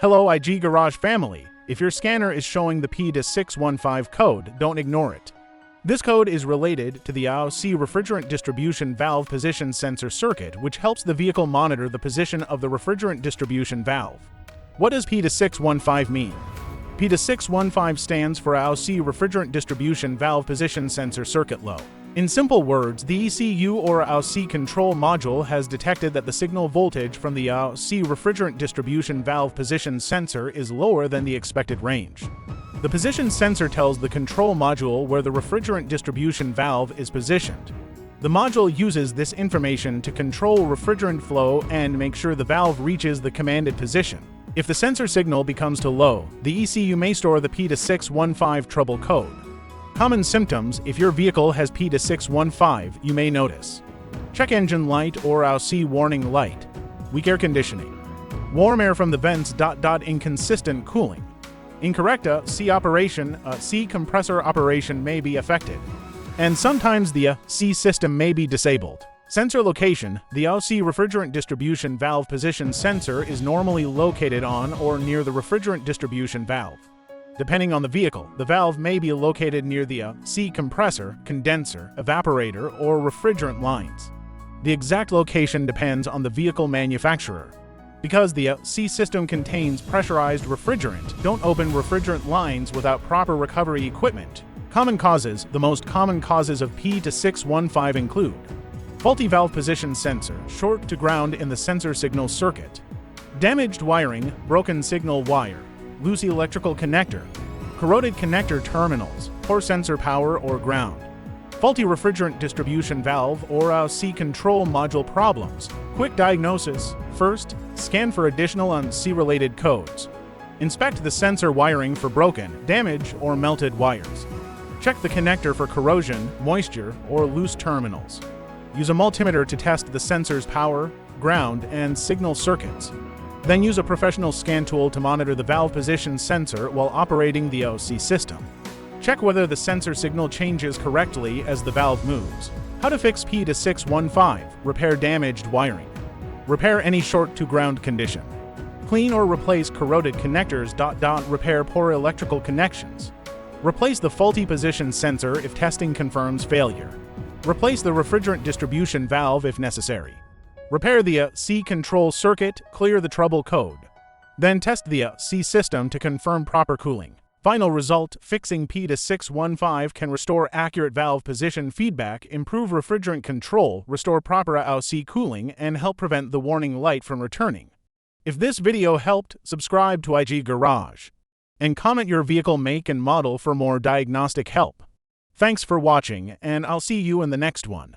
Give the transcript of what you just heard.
Hello IG Garage family. If your scanner is showing the P2615 code, don't ignore it. This code is related to the obd2 refrigerant distribution valve position sensor circuit, which helps the vehicle monitor the position of the refrigerant distribution valve. What does P2615 mean? P2615 stands for obd2 refrigerant distribution valve position sensor circuit low. In simple words, the ECU or obd2 control module has detected that the signal voltage from the obd2 refrigerant distribution valve position sensor is lower than the expected range. The position sensor tells the control module where the refrigerant distribution valve is positioned. The module uses this information to control refrigerant flow and make sure the valve reaches the commanded position. If the sensor signal becomes too low, the ECU may store the P2615 trouble code. Common symptoms: if your vehicle has P2615, you may notice check engine light or obd2 warning light, weak air conditioning, warm air from the vents, inconsistent cooling, incorrect C operation, C compressor operation may be affected, and sometimes the C system may be disabled. Sensor location: the obd2 refrigerant distribution valve position sensor is normally located on or near the refrigerant distribution valve. Depending on the vehicle, the valve may be located near the C compressor, condenser, evaporator, or refrigerant lines. The exact location depends on the vehicle manufacturer. Because the C system contains pressurized refrigerant, don't open refrigerant lines without proper recovery equipment. Common causes: the most common causes of P2615 include faulty valve position sensor, short to ground in the sensor signal circuit, damaged wiring, broken signal wire, loose electrical connector, corroded connector terminals, poor sensor power or ground, faulty refrigerant distribution valve or obd2 control module problems. Quick diagnosis: first, scan for additional obd2-related codes. Inspect the sensor wiring for broken, damaged, or melted wires. Check the connector for corrosion, moisture, or loose terminals. Use a multimeter to test the sensor's power, ground, and signal circuits. Then use a professional scan tool to monitor the valve position sensor while operating the obd2 system. Check whether the sensor signal changes correctly as the valve moves. How to fix P2615: repair damaged wiring, repair any short to ground condition, clean or replace corroded connectors, repair poor electrical connections, replace the faulty position sensor if testing confirms failure, replace the refrigerant distribution valve if necessary, repair the C control circuit, clear the trouble code. Then test the C system to confirm proper cooling. Final result: fixing P2615 can restore accurate valve position feedback, improve refrigerant control, restore proper obd2 cooling, and help prevent the warning light from returning. If this video helped, subscribe to IG Garage and comment your vehicle make and model for more diagnostic help. Thanks for watching, and I'll see you in the next one.